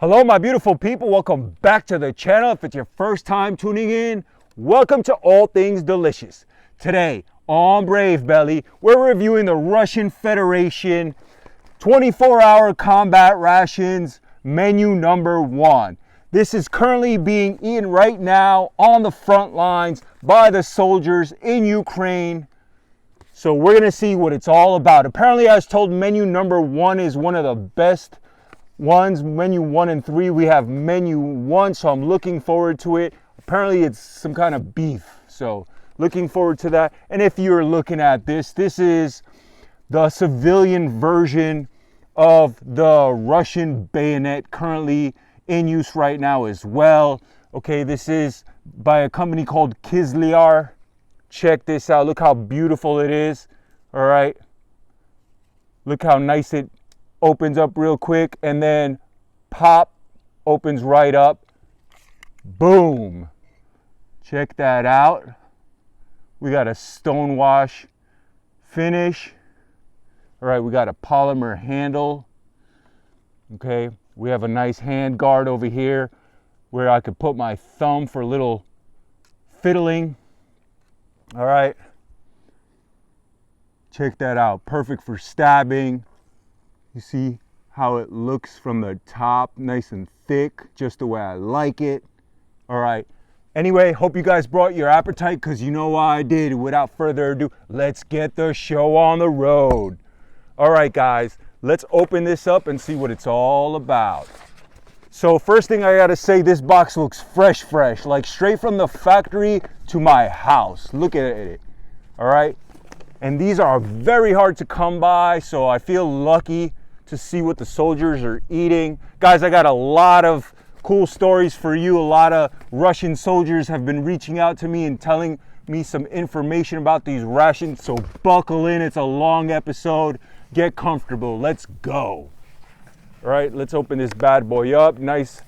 Hello, my beautiful people. Welcome back to the channel. If it's your first time tuning in, welcome to All Things Delicious. Today on Brave Belly, we're reviewing the Russian Federation 24-hour combat rations menu number 1. This is currently being eaten right now on the front lines by the soldiers in Ukraine. So we're going to see what it's all about. Apparently, I was told menu number 1 is one of the best ones. Menu 1 and 3, we have menu 1, so I'm looking forward to it. Apparently it's some kind of beef, so looking forward to that. And if you're looking at this is the civilian version of the Russian bayonet currently in use right now as well. Okay, this is by a company called Kizlyar. Check this out. Look how beautiful it is. All right, look how nice it opens up real quick, and then pop, opens right up. Boom. Check that out. We got a stonewash finish. All right, we got a polymer handle. Okay, we have a nice hand guard over here where I could put my thumb for a little fiddling. All right, check that out. Perfect for stabbing. You see how it looks from the top, nice and thick, just the way I like it. All right. Anyway, hope you guys brought your appetite, because you know why I did. Without further ado, let's get the show on the road. All right, guys, let's open this up and see what it's all about. So first thing I gotta say, this box looks fresh, like straight from the factory to my house. Look at it. All right. And these are very hard to come by, so I feel lucky to see what the soldiers are eating. Guys, I got a lot of cool stories for you. A lot of Russian soldiers have been reaching out to me and telling me some information about these rations, so buckle in. It's a long episode. Get comfortable. Let's go. All right, let's open this bad boy up. Nice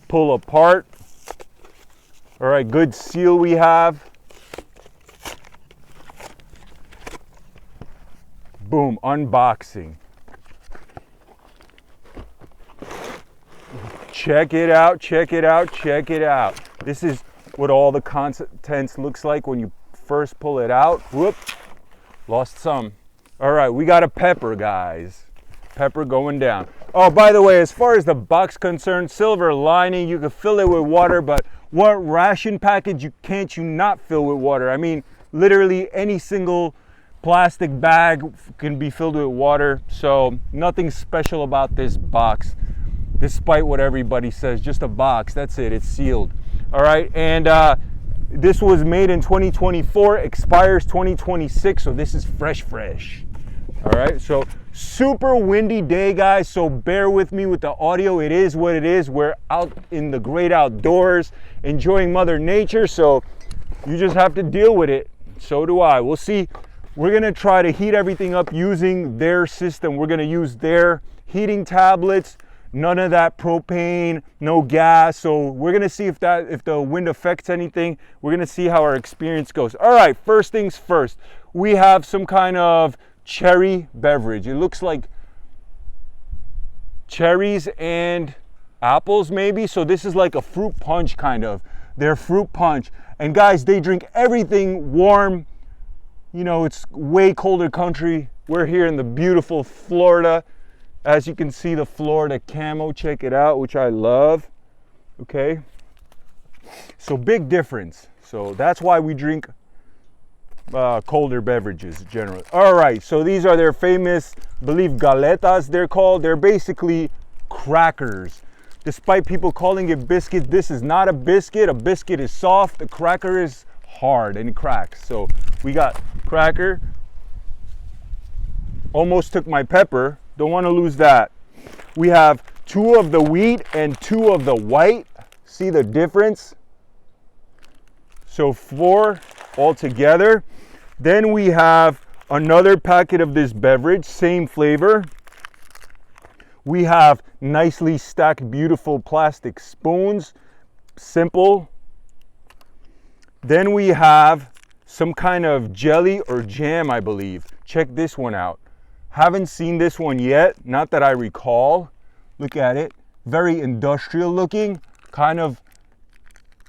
pull apart. All right, good seal we have. Boom, unboxing. Check it out, check it out, check it out. This is what all the contents looks like when you first pull it out. Whoop, lost some. All right, we got a pepper, guys. Pepper going down. Oh, by the way, as far as the box concerned, silver lining, you can fill it with water, but what ration package can't you not fill with water? I mean, literally any single plastic bag can be filled with water, so nothing special about this box. Despite what everybody says, just a box, that's it, it's sealed. All right, and this was made in 2024, expires 2026, so this is fresh. All right, so super windy day, guys, so bear with me with the audio. It is what it is. We're out in the great outdoors, enjoying Mother Nature, so you just have to deal with it. So do I. We'll see. We're gonna try to heat everything up using their system. We're gonna use their heating tablets. None of that propane, no gas. So we're gonna see if the wind affects anything. We're gonna see how our experience goes. All right, first things first. We have some kind of cherry beverage. It looks like cherries and apples maybe. So this is like a fruit punch kind of. Their fruit punch. And guys, they drink everything warm. You know, it's way colder country. We're here in the beautiful Florida. As you can see, the Florida camo, check it out, which I love. Okay, so big difference. So that's why we drink colder beverages generally. All right, so these are their famous, I believe, galetas they're called. They're basically crackers. Despite people calling it biscuit, this is not a biscuit. A biscuit is soft, a cracker is hard and it cracks. So we got cracker. Almost took my pepper. Don't want to lose that. We have 2 of the wheat and 2 of the white. See the difference? So 4 altogether. Then we have another packet of this beverage, same flavor. We have nicely stacked, beautiful plastic spoons. Simple. Then we have some kind of jelly or jam, I believe. Check this one out. Haven't seen this one yet, not that I recall. Look at it. very industrial looking, kind of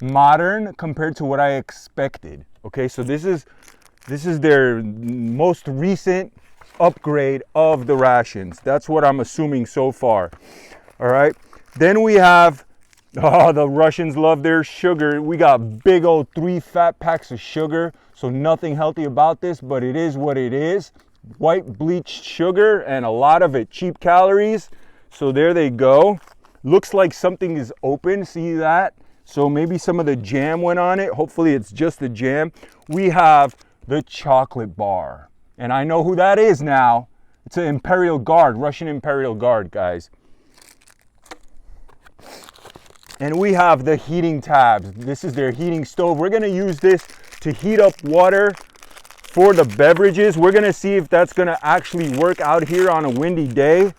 modern compared to what I expected. Okay, so this is their most recent upgrade of the rations. That's what I'm assuming so far. All right, then we have, oh, the Russians love their sugar. We got big old 3 fat packs of sugar. So nothing healthy about this, but it is what it is. White bleached sugar, and a lot of it cheap calories. So there they go. Looks like something is open, see that? So maybe some of the jam went on it. Hopefully it's just the jam. We have the chocolate bar, and I know who that is now. It's an Imperial Guard, Russian Imperial Guard, guys. And we have the heating tabs. This is their heating stove. We're gonna use this to heat up water for the beverages. We're gonna see if that's gonna actually work out here on a windy day.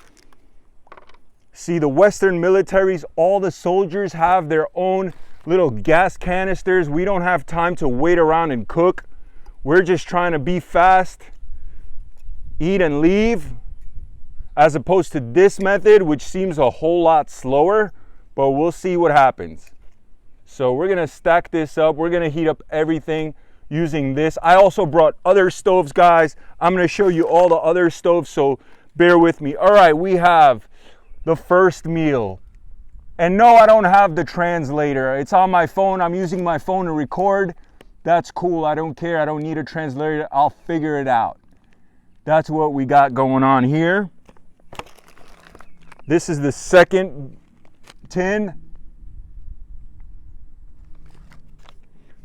See, the Western militaries, all the soldiers have their own little gas canisters. We don't have time to wait around and cook. We're just trying to be fast, eat and leave, as opposed to this method, which seems a whole lot slower, but we'll see what happens. So we're gonna stack this up. We're gonna heat up everything using this. I also brought other stoves, guys. I'm gonna show you all the other stoves, so bear with me. All right, we have the first meal. And no, I don't have the translator. It's on my phone. I'm using my phone to record. That's cool. I don't care. I don't need a translator. I'll figure it out. That's what we got going on here. This is the second tin.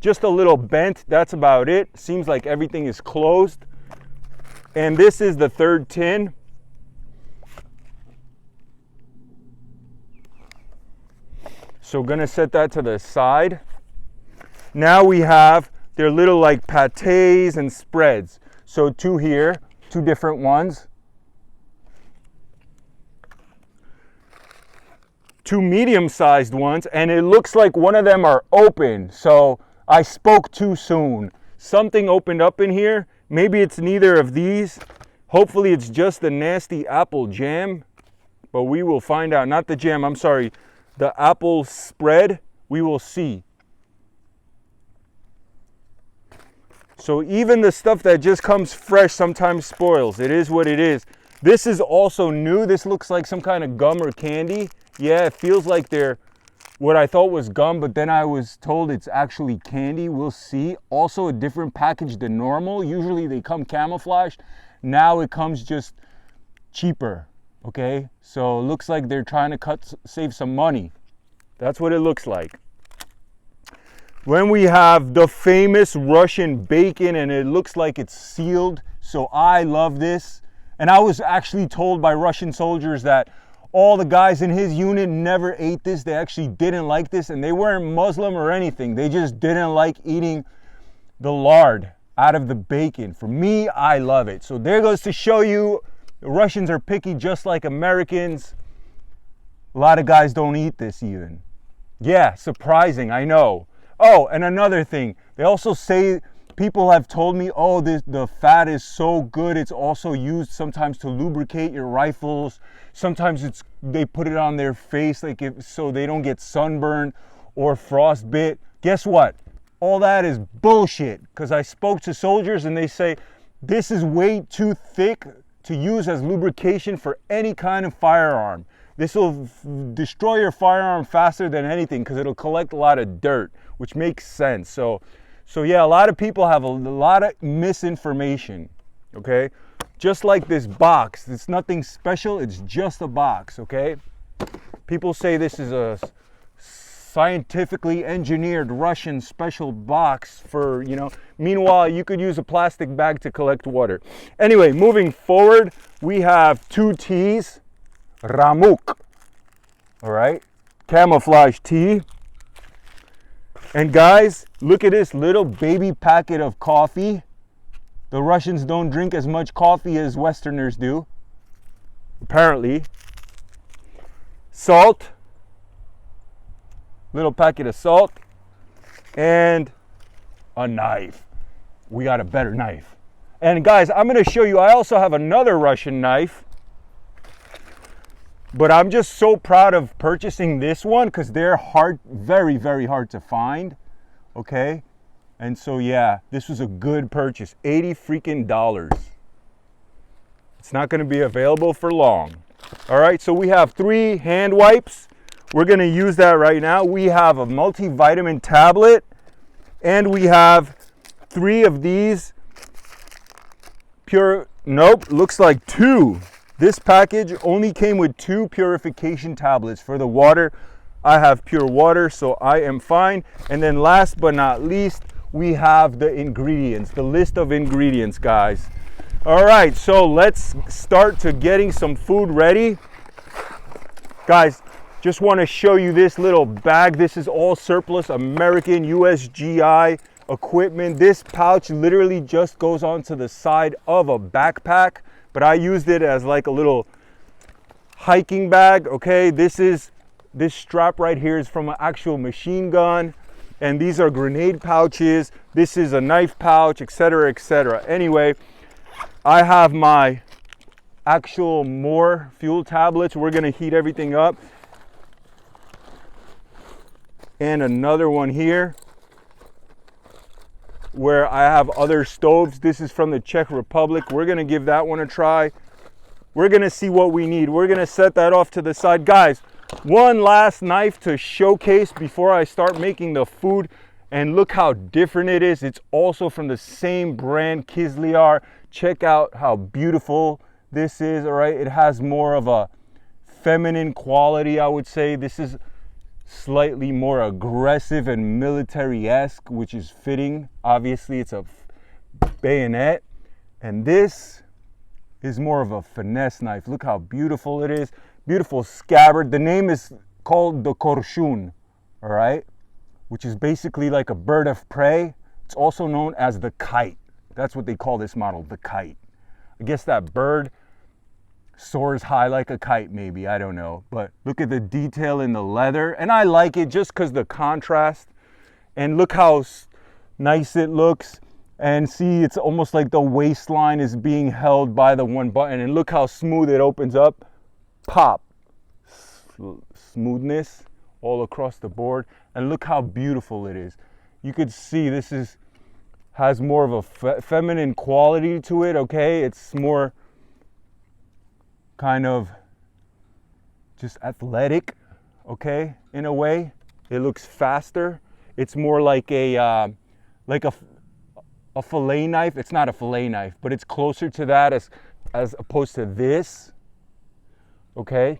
Just a little bent. That's about it. Seems like everything is closed. And this is the third tin. So gonna set that to the side. Now we have their little like pâtés and spreads. So 2 here, 2 different ones. 2 medium-sized ones, and it looks like one of them are open. So I spoke too soon. Something opened up in here. Maybe it's neither of these. Hopefully it's just the nasty apple jam, but we will find out. Not the jam, I'm sorry. The apple spread, we will see. So even the stuff that just comes fresh sometimes spoils. It is what it is. This is also new. This looks like some kind of gum or candy. Yeah, it feels like they're what I thought was gum, but then I was told it's actually candy. We'll see. Also a different package than normal. Usually they come camouflaged. Now it comes just cheaper. Okay, so it looks like they're trying to save some money. That's what it looks like. When we have the famous Russian bacon, and it looks like it's sealed. So I love this. And I was actually told by Russian soldiers that all the guys in his unit never ate this. They actually didn't like this, and they weren't Muslim or anything. They just didn't like eating the lard out of the bacon. For me, I love it. So there goes to show you, the Russians are picky just like Americans. A lot of guys don't eat this even. Yeah, surprising, I know. Oh, and another thing, they also say, people have told me, oh, the fat is so good. It's also used sometimes to lubricate your rifles. Sometimes they put it on their face so they don't get sunburned or frostbite. Guess what? All that is bullshit, because I spoke to soldiers and they say, this is way too thick to use as lubrication for any kind of firearm. This will destroy your firearm faster than anything because it'll collect a lot of dirt, which makes sense. So yeah, a lot of people have a lot of misinformation, okay? Just like this box, it's nothing special, it's just a box, okay? People say this is a scientifically engineered Russian special box for, meanwhile, you could use a plastic bag to collect water. Anyway, moving forward, we have 2 teas, Ramuk, all right? Camouflage tea. And guys, look at this little baby packet of coffee. The Russians don't drink as much coffee as Westerners do, apparently. Salt, little packet of salt, and a knife. We got a better knife. And guys, I'm gonna show you, I also have another Russian knife. But I'm just so proud of purchasing this one because they're hard, very, very hard to find. Okay. And so, yeah, this was a good purchase. $80 freaking. It's not going to be available for long. All right. So we have 3 hand wipes. We're going to use that right now. We have a multivitamin tablet, and we have 3 of these pure, nope, looks like 2. This package only came with 2 purification tablets. For the water, I have pure water, so I am fine. And then last but not least, we have the ingredients, the list of ingredients, guys. All right, so let's start to getting some food ready. Guys, just want to show you this little bag. This is all surplus American USGI equipment. This pouch literally just goes onto the side of a backpack, but I used it as like a little hiking bag. Okay, this strap right here is from an actual machine gun, and these are grenade pouches. This is a knife pouch, etc., etc. Anyway, I have my actual more fuel tablets. We're gonna heat everything up, and another one here where I have other stoves. This is from the Czech Republic. We're gonna give that one a try. We're gonna see what we need. We're gonna set that off to the side. Guys, one last knife to showcase before I start making the food, and look how different it is. It's also from the same brand, Kizlyar. Check out how beautiful this is. All right, it has more of a feminine quality, I would say. This is slightly more aggressive and military-esque, which is fitting. Obviously, it's a bayonet, and this is more of a finesse knife. Look how beautiful it is. Beautiful scabbard. The name is called the Korshun, all right, which is basically like a bird of prey. It's also known as the kite. That's what they call this model, the kite. I guess that bird soars high like a kite, maybe, I don't know. But look at the detail in the leather, and I like it just because the contrast. And look how nice it looks. And see, it's almost like the waistline is being held by the one button. And look how smooth it opens up. Pop. Smoothness all across the board. And look how beautiful it is. You could see this has more of a feminine quality to it, okay? It's more kind of just athletic, okay, in a way. It looks faster. It's more like a fillet knife. It's not a fillet knife, but it's closer to that as opposed to this, okay?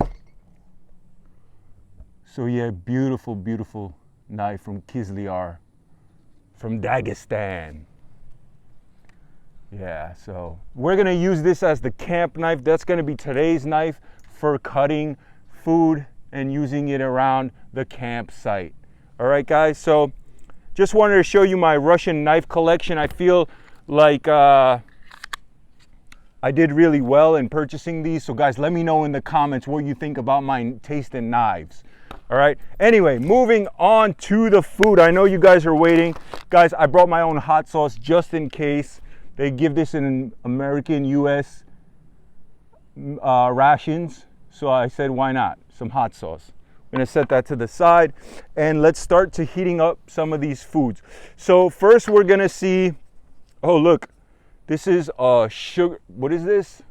So yeah, beautiful, beautiful knife from Kizlyar, from Dagestan. Yeah, so we're gonna use this as the camp knife. That's gonna be today's knife for cutting food and using it around the campsite. All right, guys, so just wanted to show you my Russian knife collection. I feel like I did really well in purchasing these. So guys, let me know in the comments what you think about my taste in knives. All right, anyway, moving on to the food. I know you guys are waiting. Guys, I brought my own hot sauce just in case. They give this in American US rations. So I said, why not? Some hot sauce. I'm gonna set that to the side, and let's start to heating up some of these foods. So first we're gonna see, oh look, this is sugar, what is this?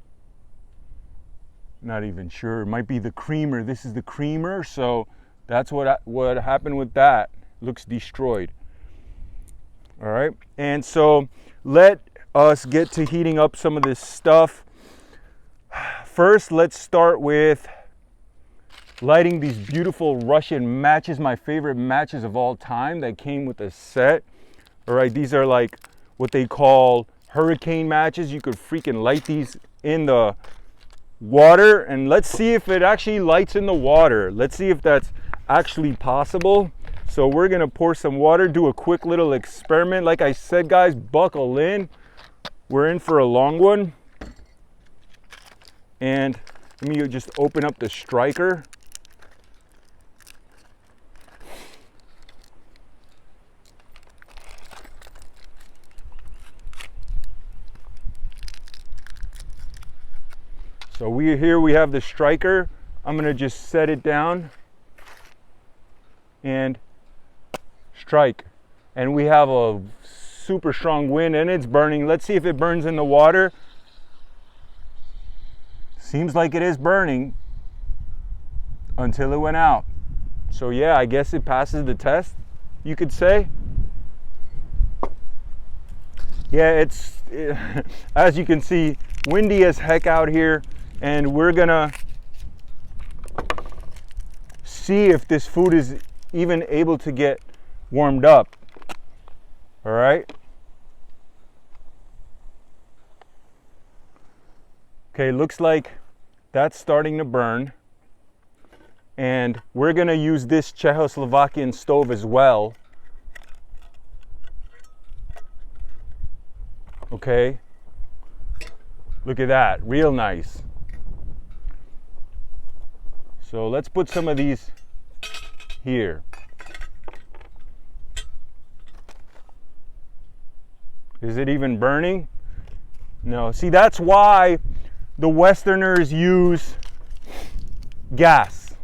Not even sure, it might be the creamer. This is the creamer, so that's what happened with that. Looks destroyed. All right, and so let us get to heating up some of this stuff. First, let's start with lighting these beautiful Russian matches, my favorite matches of all time that came with a set. All right, these are like what they call hurricane matches. You could freaking light these in the water, and let's see if it actually lights in the water. Let's see if that's actually possible. So we're gonna pour some water, do a quick little experiment. Like I said, guys, buckle in. We're in for a long one. And let me just open up the striker. So we have the striker. I'm gonna just set it down and strike. And we have a super strong wind and it's burning. Let's see if it burns in the water. Seems like it is burning until it went out. So yeah, I guess it passes the test, you could say. Yeah, as you can see, windy as heck out here, and we're gonna see if this food is even able to get warmed up. All right. Okay, looks like that's starting to burn. And we're gonna use this Czechoslovakian stove as well. Okay, look at that, real nice. So let's put some of these here. Is it even burning? No, see, that's why the Westerners use gas.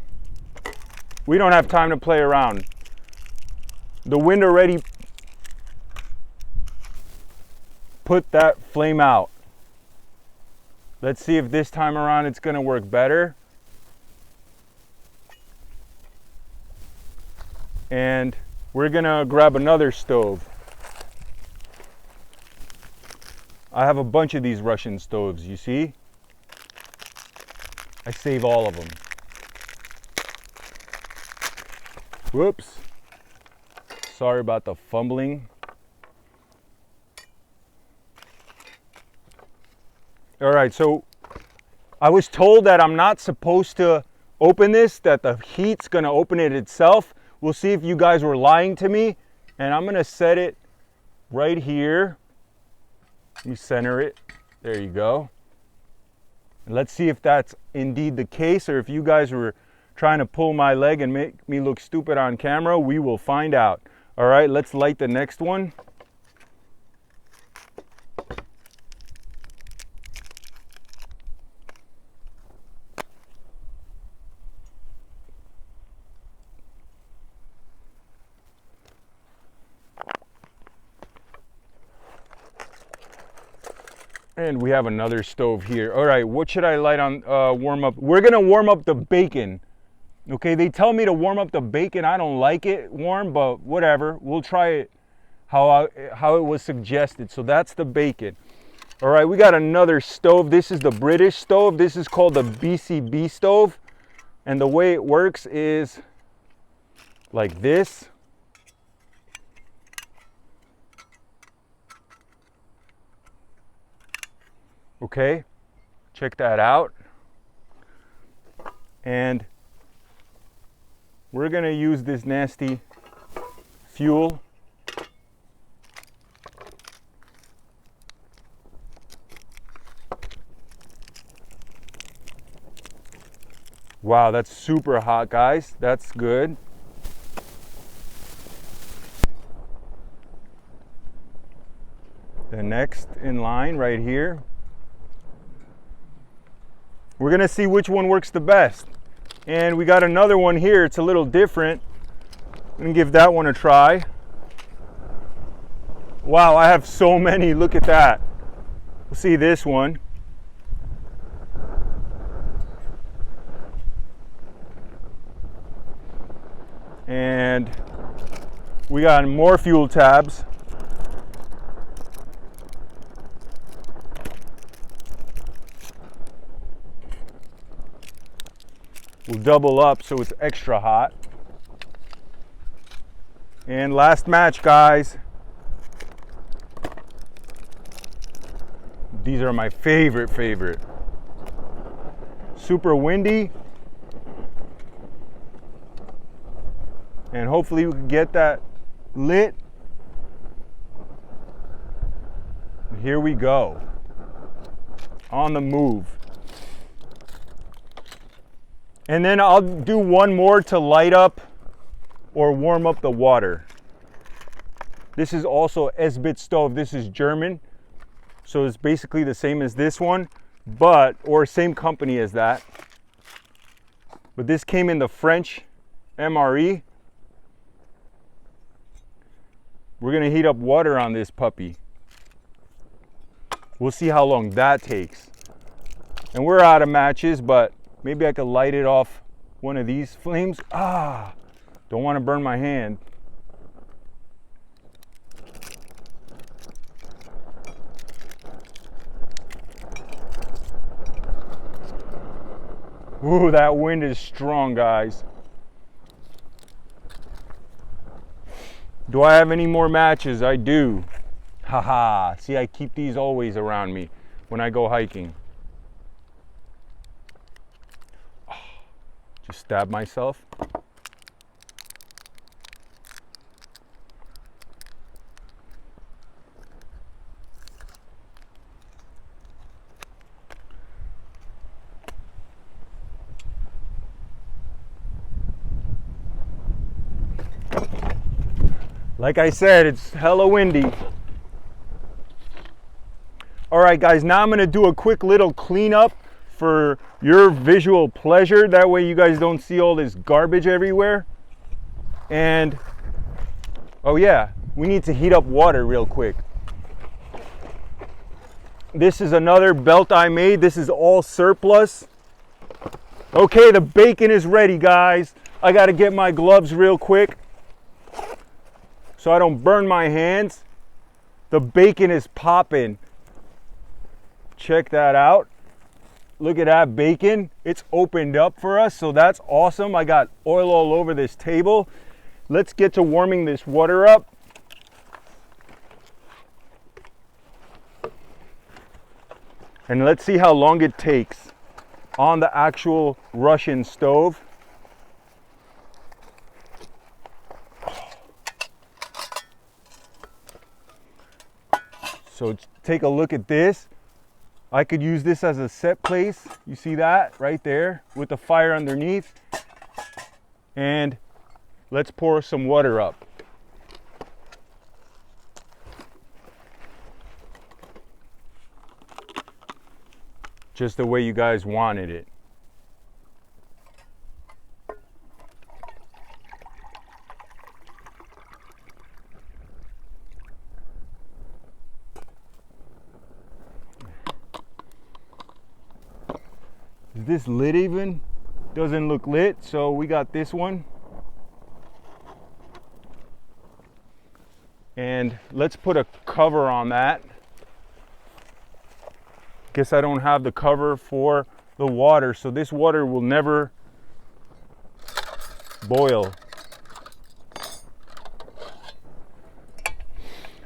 We don't have time to play around. The wind already put that flame out. Let's see if this time around it's gonna work better. And we're gonna grab another stove. I have a bunch of these Russian stoves, you see? I save all of them. Whoops. Sorry about the fumbling. All right, so I was told that I'm not supposed to open this, that the heat's gonna open it itself. We'll see if you guys were lying to me. And I'm gonna set it right here. Let me center it. There you go. And let's see if that's indeed the case, or if you guys were trying to pull my leg and make me look stupid on camera. We will find out. All right, let's light the next one. And we have another stove here. All right, what should I light on, warm up? We're gonna warm up the bacon. Okay, they tell me to warm up the bacon. I don't like it warm, but whatever. We'll try it how it was suggested. So that's the bacon. All right, we got another stove. This is the British stove. This is called the BCB stove. And the way it works is like this. Okay, check that out. And we're gonna use this nasty fuel. Wow, that's super hot, guys. That's good. The next in line right here. We're gonna see which one works the best. And we got another one here. It's a little different. I'm gonna give that one a try. Wow, I have so many. Look at that. We'll see this one. And we got more fuel tabs. We'll double up so it's extra hot. And last match, guys. These are my favorite. Super windy. And hopefully we can get that lit. Here we go. On the move. And then I'll do one more to light up or warm up the water. This is also Esbit stove. This is German. So it's basically the same as this one, or same company as that. but this came in the French MRE. We're gonna heat up water on this puppy. We'll see how long that takes. And we're out of matches, but maybe I could light it off one of these flames. Ah, don't want to burn my hand. Ooh, that wind is strong, guys. Do I have any more matches? I do. Haha. See, I keep these always around me when I go hiking. Oh, just stab myself. Like I said, it's hella windy. All right, guys, now I'm gonna do a quick little cleanup for your visual pleasure. That way you guys don't see all this garbage everywhere. And, oh yeah, we need to heat up water real quick. This is another belt I made. This is all surplus. Okay, the bacon is ready, guys. I gotta get my gloves real quick so I don't burn my hands. The bacon is popping. Check that out. Look at that bacon. It's opened up for us, so that's awesome. I got oil all over this table. Let's get to warming this water up. And let's see how long it takes on the actual Russian stove. So take a look at this. I could use this as a set place. You see that right there with the fire underneath. And let's pour some water up. Just the way you guys wanted it. Is this lit even? Doesn't look lit, so we got this one. And let's put a cover on that. Guess I don't have the cover for the water, so this water will never boil.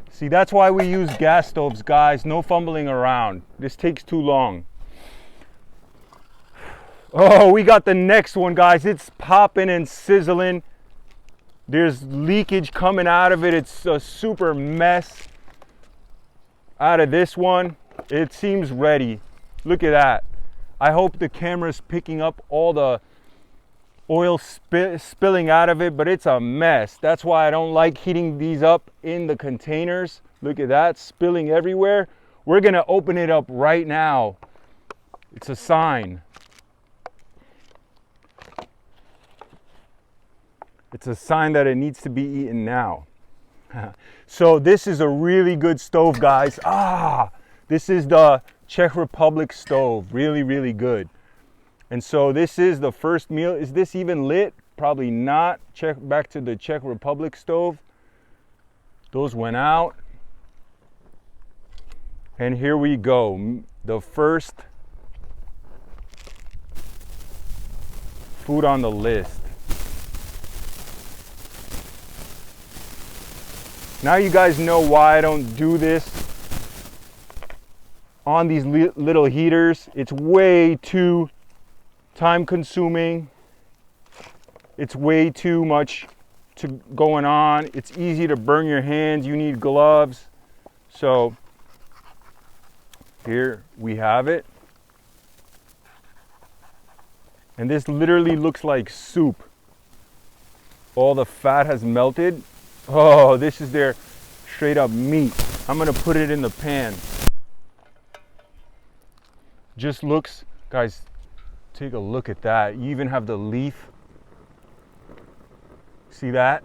See, that's why we use gas stoves, guys. No fumbling around. This takes too long. Oh, we got the next one, guys. It's popping and sizzling. There's leakage coming out of it. It's a super mess out of this one. It seems ready. Look at that. I hope the camera's picking up all the oil spilling out of it, but it's a mess. That's why I don't like heating these up in the containers. Look at that, spilling everywhere. We're gonna open it up right now. It's a sign. It's a sign that it needs to be eaten now. So this is a really good stove, guys. This is the Czech Republic stove. Really, really good. And so this is the first meal. Is this even lit? Probably not. Check back to the Czech Republic stove. Those went out. And here we go. The first food on the list. Now you guys know why I don't do this on these little heaters. It's way too time consuming. It's way too much going on. It's easy to burn your hands. You need gloves. So here we have it. And this literally looks like soup. All the fat has melted. Oh, this is their straight up meat. I'm gonna put it in the pan. Just looks, guys, Take a look at that. You even have the leaf. See that?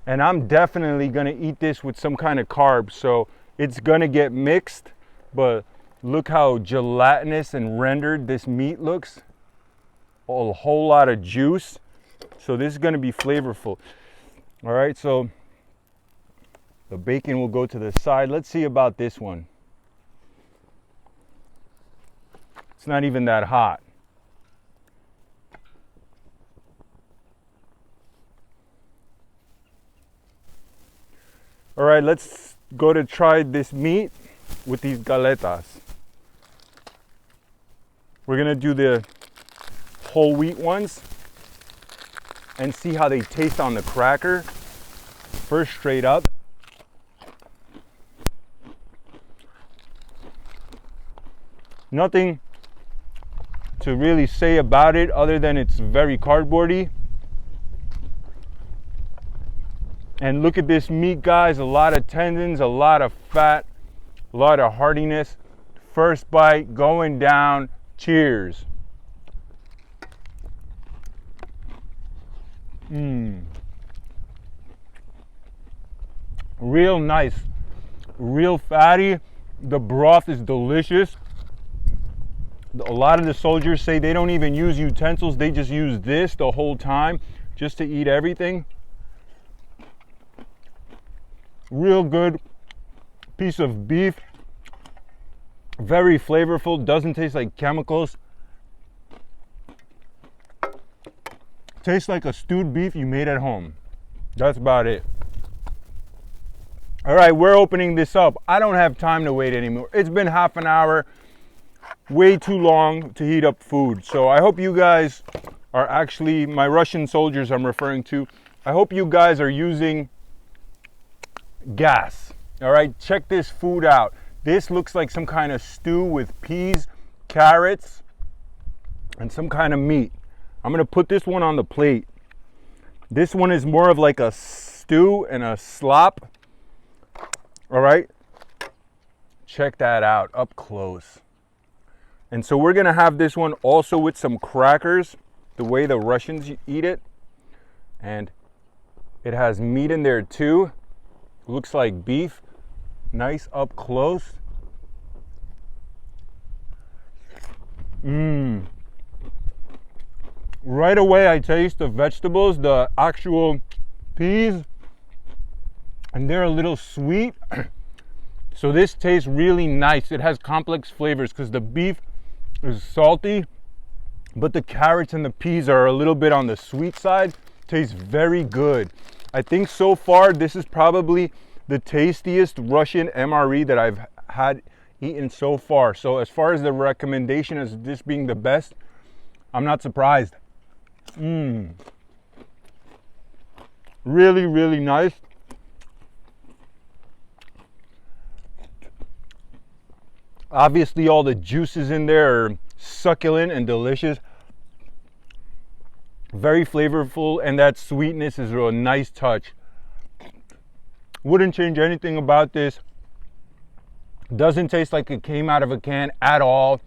And I'm definitely gonna eat this with some kind of carb, so it's gonna get mixed, but look how gelatinous and rendered this meat looks. A whole lot of juice. So this is gonna be flavorful. All right, so the bacon will go to the side. Let's see about this one. It's not even that hot. All right, let's go to try this meat with these galetas. We're gonna do the whole wheat ones and see how they taste on the cracker. First, straight up. Nothing to really say about it other than it's very cardboardy. And look at this meat, guys. A lot of tendons, a lot of fat, a lot of heartiness. First bite going down. Cheers. Real nice, real fatty. The broth is delicious. A lot of the soldiers say they don't even use utensils. They just use this the whole time just to eat everything. Real good piece of beef. Very flavorful. Doesn't taste like chemicals. Tastes like a stewed beef you made at home. That's about it. All right, we're opening this up. I don't have time to wait anymore. It's been half an hour. Way too long to heat up food. So I hope you guys are actually, my Russian soldiers I'm referring to, I hope you guys are using gas. All right, check this food out. This looks like some kind of stew with peas, carrots, and some kind of meat. I'm gonna put this one on the plate. This one is more of like a stew and a slop. All right, check that out up close. And so we're gonna have this one also with some crackers, the way the Russians eat it. And it has meat in there too. Looks like beef. Nice up close. Right away I taste the vegetables, the actual peas, and they're a little sweet. So this tastes really nice. It has complex flavors because the beef is salty, but the carrots and the peas are a little bit on the sweet side. Tastes very good. I think so far this is probably the tastiest Russian MRE that I've had eaten so far. So as far as the recommendation as this being the best, I'm not surprised. Really, really nice. Obviously all the juices in there are succulent and delicious. Very flavorful, and that sweetness is a nice touch. Wouldn't change anything about this. Doesn't taste like it came out of a can at all.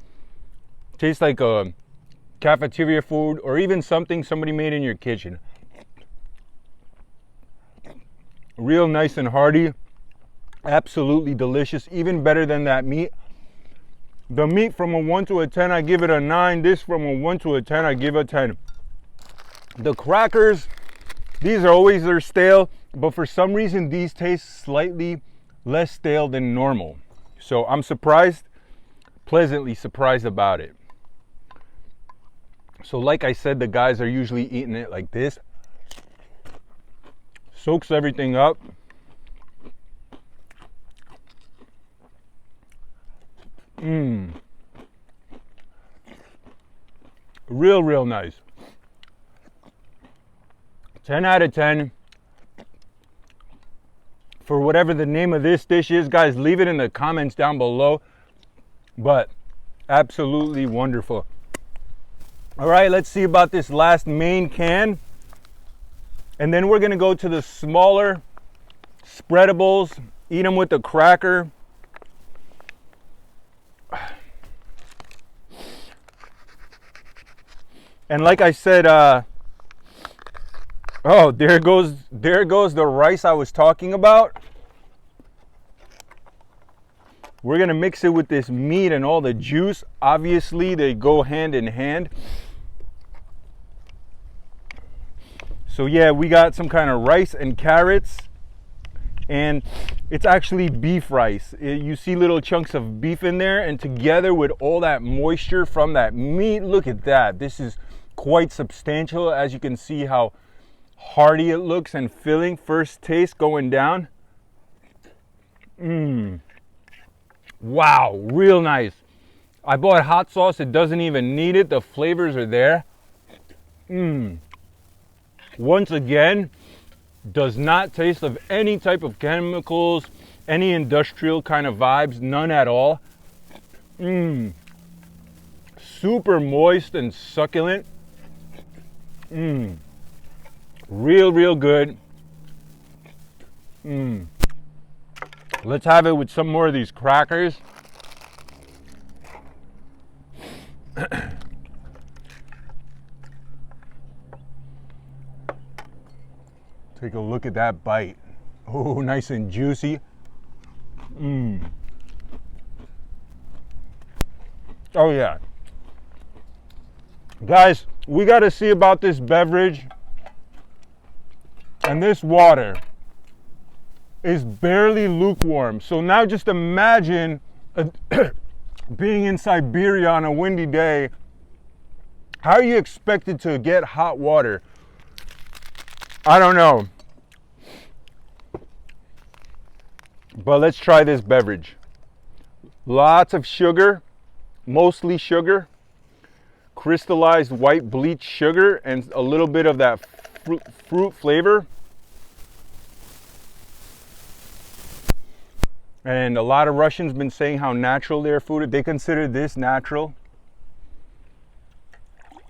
Tastes like a cafeteria food or even something somebody made in your kitchen. Real nice and hearty. Absolutely delicious. Even better than that meat. The meat from a 1 to a 10, I give it a 9. This from a 1 to a 10, I give a 10. The crackers, these are always they're stale, but for some reason these taste slightly less stale than normal. So I'm surprised, pleasantly surprised about it. So like I said, the guys are usually eating it like this. Soaks everything up. Real nice. 10 out of 10. For whatever the name of this dish is, guys, leave it in the comments down below. But absolutely wonderful. All right, let's see about this last main can. And then we're gonna go to the smaller spreadables Eat them with the cracker. And like I said, oh, there goes the rice I was talking about. We're gonna mix it with this meat and all the juice. Obviously, they go hand in hand. So yeah, we got some kind of rice and carrots, and it's actually beef rice. You see little chunks of beef in there, and together with all that moisture from that meat, look at that. This is quite substantial. As you can see how hearty it looks and filling. First taste going down. Wow, real nice. I bought hot sauce. It doesn't even need it. The flavors are there. Once again, does not taste of any type of chemicals, any industrial kind of vibes, none at all. Super moist and succulent. Real good. Let's have it with some more of these crackers. Take a look at that bite. Oh, nice and juicy. Oh yeah. Guys, we got to see about this beverage. And this water is barely lukewarm. So now just imagine being in Siberia on a windy day. How are you expected to get hot water? I don't know. But let's try this beverage. Lots of sugar, mostly sugar, crystallized white bleach sugar, and a little bit of that fruit flavor. And a lot of Russians been saying how natural their food is. They consider this natural.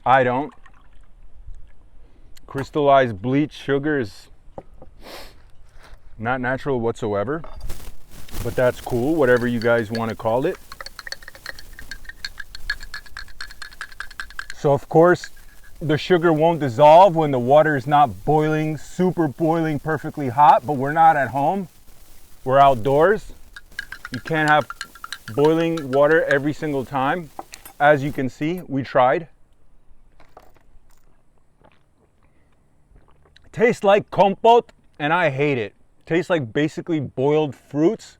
I don't. Crystallized bleach sugar is not natural whatsoever, but that's cool, whatever you guys want to call it. So of course, the sugar won't dissolve when the water is not boiling, super boiling, perfectly hot, but we're not at home. We're outdoors. You can't have boiling water every single time. As you can see, we tried. Tastes like compote, and I hate it. Tastes like basically boiled fruits.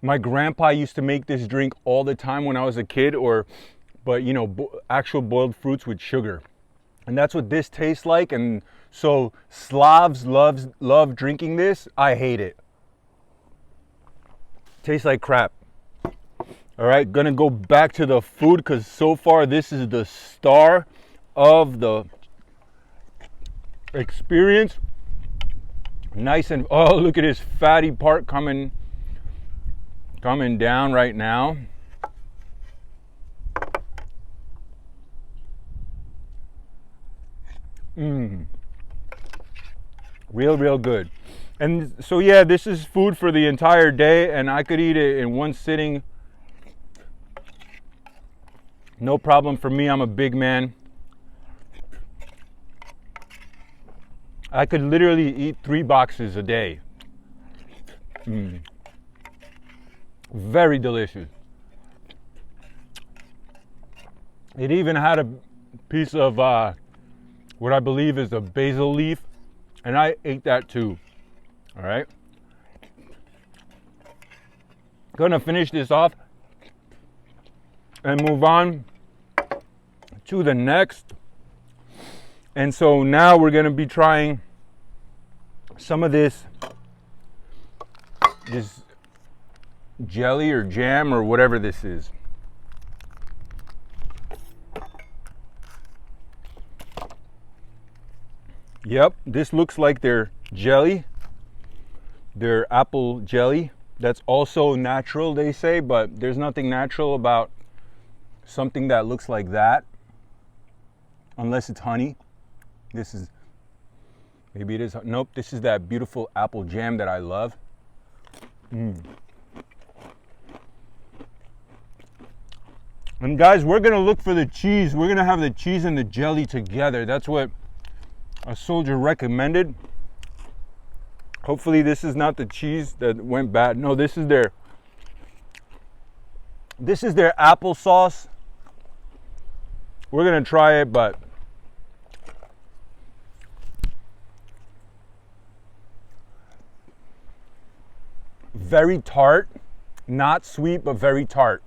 My grandpa used to make this drink all the time when I was a kid, but you know, actual boiled fruits with sugar. And that's what this tastes like. And so Slavs love drinking this. I hate it. Tastes like crap. All right, gonna go back to the food because so far this is the star of the experience. Nice and, oh, look at this fatty part coming down right now. Real good. And so yeah, this is food for the entire day, and I could eat it in one sitting. No problem for me. I'm a big man. I could literally eat 3 boxes a day. Very delicious. It even had a piece of what I believe is a basil leaf, and I ate that too. All right. Gonna finish this off and move on to the next. And so now we're going to be trying some of this jelly or jam or whatever this is. Yep, this looks like their jelly, their apple jelly. That's also natural, they say, but there's nothing natural about something that looks like that, unless it's honey. This is, maybe it is, nope, this is that beautiful apple jam that I love. And guys, we're gonna look for the cheese. We're gonna have the cheese and the jelly together. That's what a soldier recommended. Hopefully this is not the cheese that went bad. No, this is their applesauce. We're gonna try it, but very tart, not sweet, but very tart.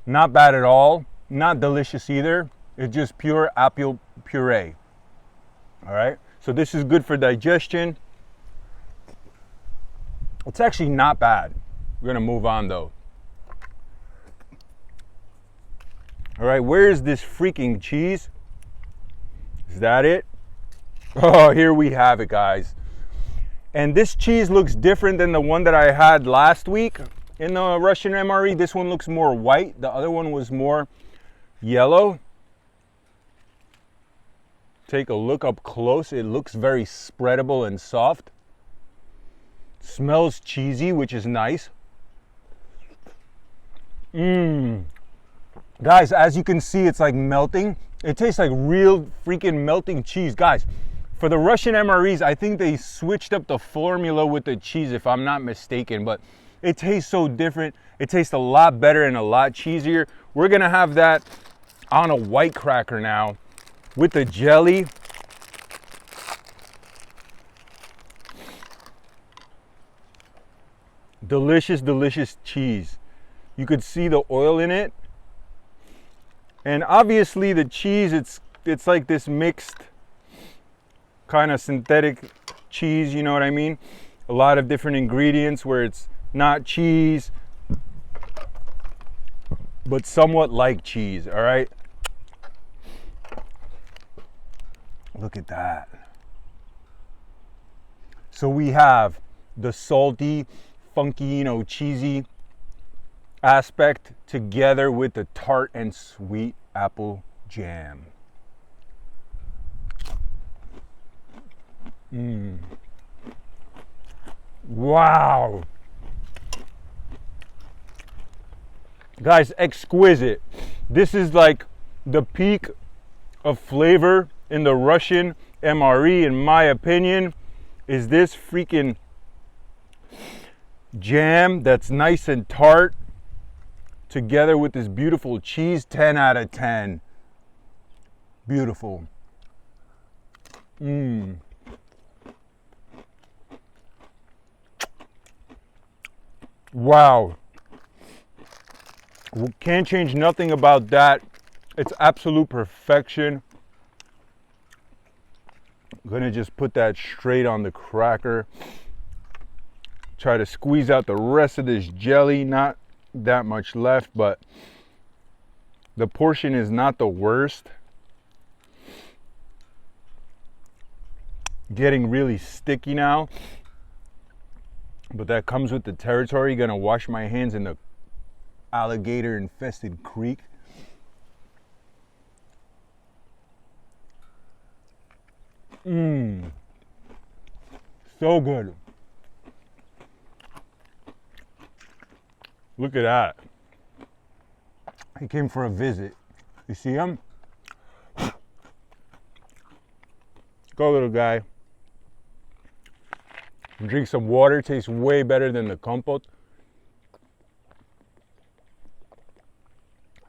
Not bad at all, not delicious either. It's just pure apple puree. All right, so this is good for digestion. It's actually not bad. We're gonna move on though. All right, where is this freaking cheese? Is that it? Oh, here we have it, guys. And this cheese looks different than the one that I had last week in the Russian MRE. This one looks more white. The other one was more yellow. Take a look up close. It looks very spreadable and soft. Smells cheesy, which is nice. Guys, as you can see, it's like melting. It tastes like real freaking melting cheese. Guys, for the Russian MREs, I think they switched up the formula with the cheese, if I'm not mistaken, but it tastes so different. It tastes a lot better and a lot cheesier. We're gonna have that on a white cracker now with the jelly. Delicious, delicious cheese. You could see the oil in it. And obviously the cheese, it's like this mixed kind of synthetic cheese, you know what I mean? A lot of different ingredients where it's not cheese, but somewhat like cheese, all right? Look at that. So we have the salty, funky, you know, cheesy aspect together with the tart and sweet apple jam. Wow. Guys, exquisite. This is like the peak of flavor in the Russian MRE, in my opinion, is this freaking jam that's nice and tart together with this beautiful cheese. 10 out of 10. Beautiful. Wow. Can't change nothing about that. It's absolute perfection. I'm gonna just put that straight on the cracker. Try to squeeze out the rest of this jelly. Not that much left, but the portion is not the worst. Getting really sticky now, but that comes with the territory. Gonna wash my hands in the alligator infested creek. So good. Look at that. He came for a visit. You see him? Go, little guy. Drink some water. Tastes way better than the compote.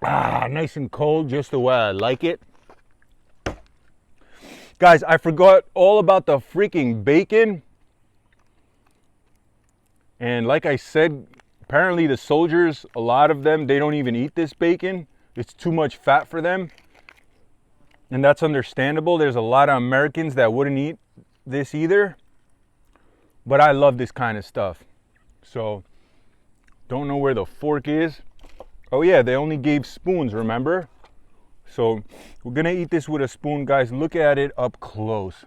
Nice and cold, just the way I like it. Guys, I forgot all about the freaking bacon. And like I said, apparently the soldiers, a lot of them, they don't even eat this bacon. It's too much fat for them. And that's understandable. There's a lot of Americans that wouldn't eat this either. But I love this kind of stuff. So, don't know where the fork is. Oh yeah, they only gave spoons, remember? So, we're gonna eat this with a spoon, guys. Look at it up close.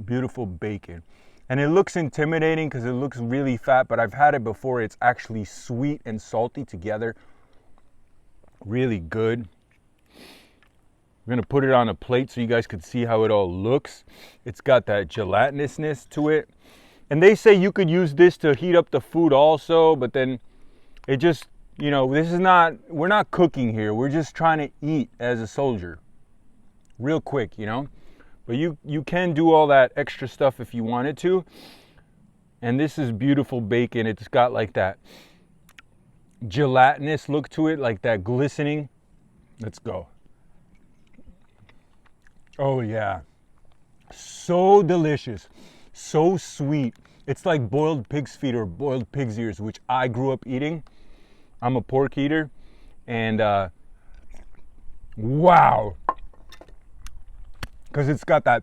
Beautiful bacon. And it looks intimidating because it looks really fat, but I've had it before. It's actually sweet and salty together. Really good. We're gonna put it on a plate so you guys can see how it all looks. It's got that gelatinousness to it. And they say you could use this to heat up the food also, but then it just, you know, this is not, we're not cooking here. We're just trying to eat as a soldier real quick, you know. But you can do all that extra stuff if you wanted to. And this is beautiful bacon. It's got like that gelatinous look to it, like that glistening. Let's go. Oh yeah, so delicious, so sweet. It's like boiled pig's feet or boiled pig's ears, which I grew up eating. I'm a pork eater, and wow, because it's got that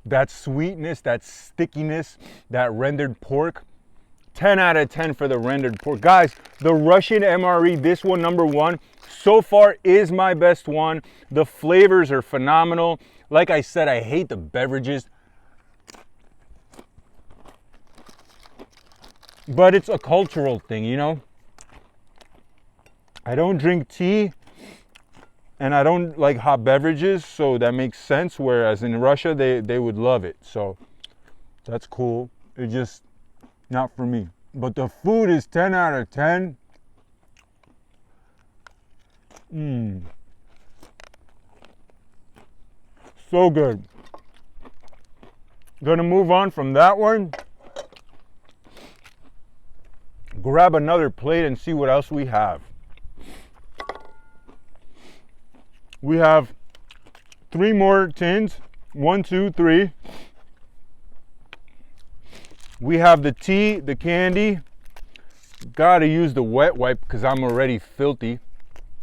that sweetness, that stickiness, that rendered pork. 10 out of 10 for the rendered pork. Guys, the Russian MRE, this one, number one, so far is my best one. The flavors are phenomenal. Like I said, I hate the beverages, but it's a cultural thing, you know. I don't drink tea, and I don't like hot beverages, so that makes sense. Whereas in Russia, they would love it. So that's cool. It just not for me. But the food is 10 out of 10. So good. Gonna move on from that one. Grab another plate and see what else we have. We have 3 more tins. 1, 2, 3. We have the tea, the candy. Gotta use the wet wipe because I'm already filthy.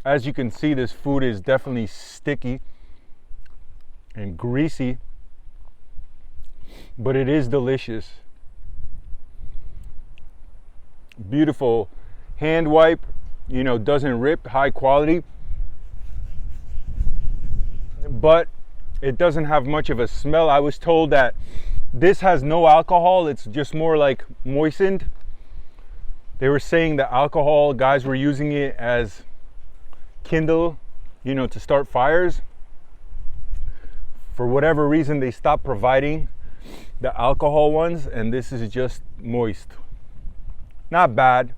As you can see, this food is definitely sticky and greasy, but it is delicious. Beautiful hand wipe, you know, doesn't rip, high quality, but it doesn't have much of a smell. I was told that this has no alcohol, it's just more like moistened. They were saying that alcohol, guys were using it as kindle, you know, to start fires. For whatever reason, they stopped providing the alcohol ones, and this is just moist. Not bad.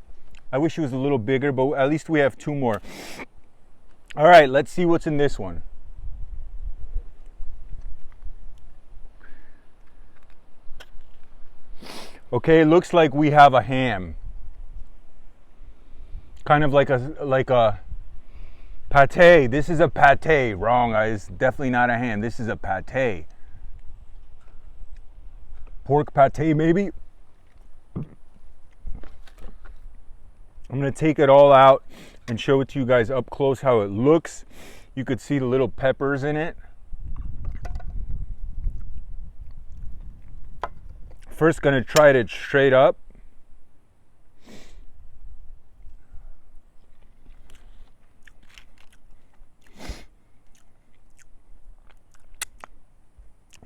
I wish it was a little bigger, but at least we have 2 more. All right, let's see what's in this one. Okay, it looks like we have a ham. Kind of like a pate. This is a pate. Wrong, it's definitely not a ham. This is a pate. Pork pate, maybe. I'm gonna take it all out and show it to you guys up close how it looks. You could see the little peppers in it. First, gonna try it straight up.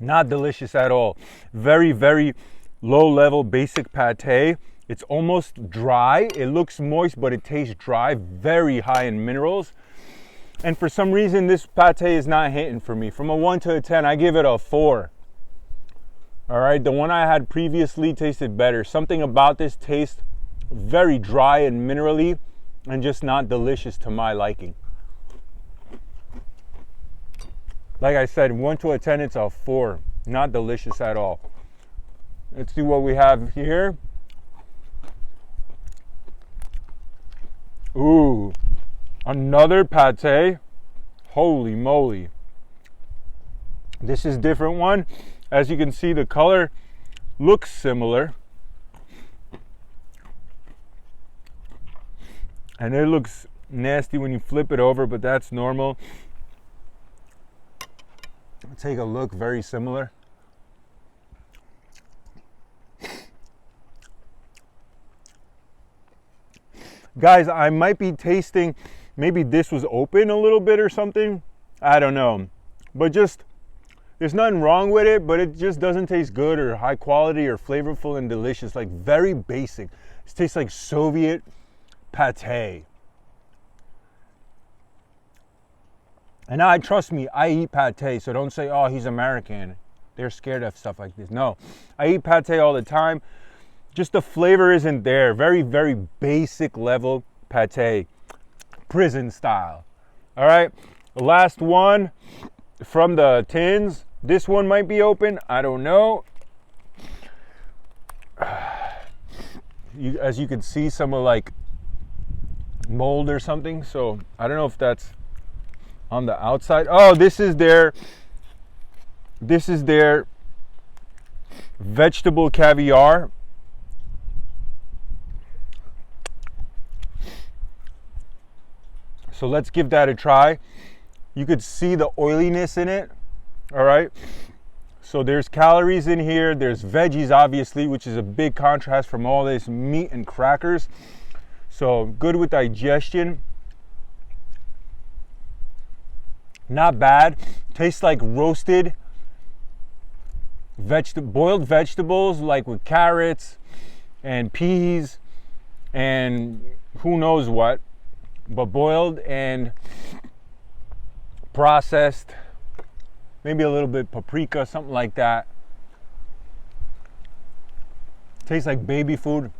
Not delicious at all. Very, very low level basic pate. It's almost dry. It looks moist, but it tastes dry. Very high in minerals. And for some reason, this pate is not hitting for me. From a 1 to a 10, I give it a 4. All right, the one I had previously tasted better. Something about this tastes very dry and minerally and just not delicious to my liking. Like I said, 1 to a 10, it's a 4. Not delicious at all. Let's see what we have here. Ooh, another pate. Holy moly. This is a different one. As you can see, the color looks similar. And it looks nasty when you flip it over, but that's normal. Take a look, very similar. Guys, I might be tasting, maybe this was open a little bit or something. I don't know. But just, there's nothing wrong with it, but it just doesn't taste good or high quality or flavorful and delicious. Like very basic. It tastes like Soviet pate. And trust me, I eat pate, so don't say, oh, he's American. they're scared of stuff like this. No, I eat pate all the time. Just the flavor isn't there. Very, very basic level pate, prison style. All right, the last one from the tins. This one might be open, I don't know. As you can see, some are like mold or something, so I don't know if that's on the outside. Oh, this is their vegetable caviar. So let's give that a try. You could see the oiliness in it. All right, so there's calories in here, there's veggies obviously, which is a big contrast from all this meat and crackers. So good with digestion. Not bad. Tastes like roasted boiled vegetables, like with carrots and peas and who knows what, but boiled and processed. Maybe a little bit paprika, something like that. Tastes like baby food,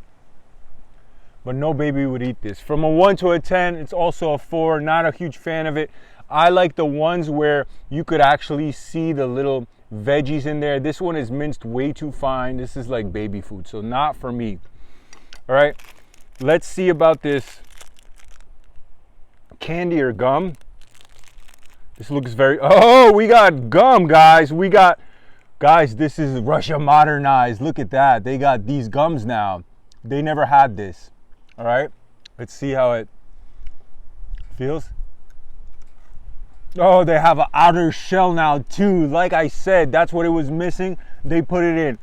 but no baby would eat this. From a 1 to a 10, it's also a 4. Not a huge fan of it. I like the ones where you could actually see the little veggies in there. This one is minced way too fine. This is like baby food, so not for me. All right, let's see about this candy or gum. This looks very, oh, we got gum, guys. Guys, this is Russia modernized. Look at that. They got these gums now. They never had this. All right, let's see how it feels. Oh, they have an outer shell now too. Like I said, that's what it was missing. They put it in.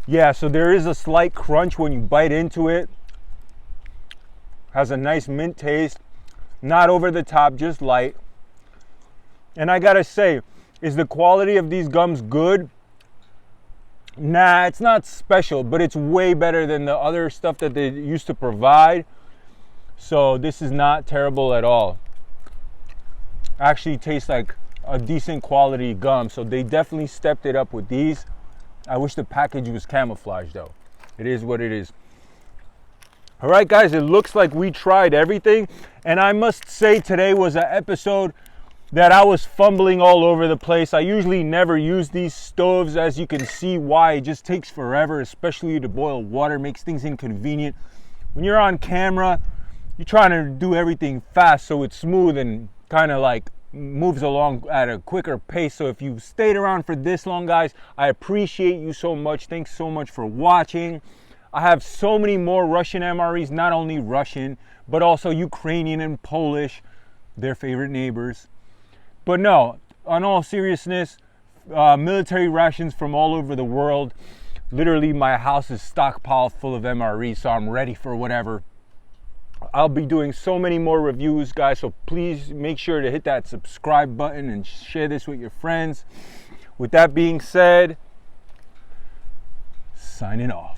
Yeah, so there is a slight crunch when you bite into it. Has a nice mint taste. Not over the top, just light. And I gotta say, is the quality of these gums good? Nah, it's not special, but it's way better than the other stuff that they used to provide. So this is not terrible at all. Actually tastes like a decent quality gum. So they definitely stepped it up with these. I wish the package was camouflaged though. It is what it is. All right, guys, it looks like we tried everything. And I must say today was an episode that I was fumbling all over the place. I usually never use these stoves. As you can see why, it just takes forever, especially to boil water, makes things inconvenient. When you're on camera, you're trying to do everything fast so it's smooth and kind of like moves along at a quicker pace. So if you stayed around for this long, guys, I appreciate you so much. Thanks so much for watching. I have so many more Russian MREs, not only Russian, but also Ukrainian and Polish, their favorite neighbors. But no, on all seriousness, military rations from all over the world. Literally, my house is stockpiled full of MREs, so I'm ready for whatever. I'll be doing so many more reviews, guys, so please make sure to hit that subscribe button and share this with your friends. With that being said, signing off.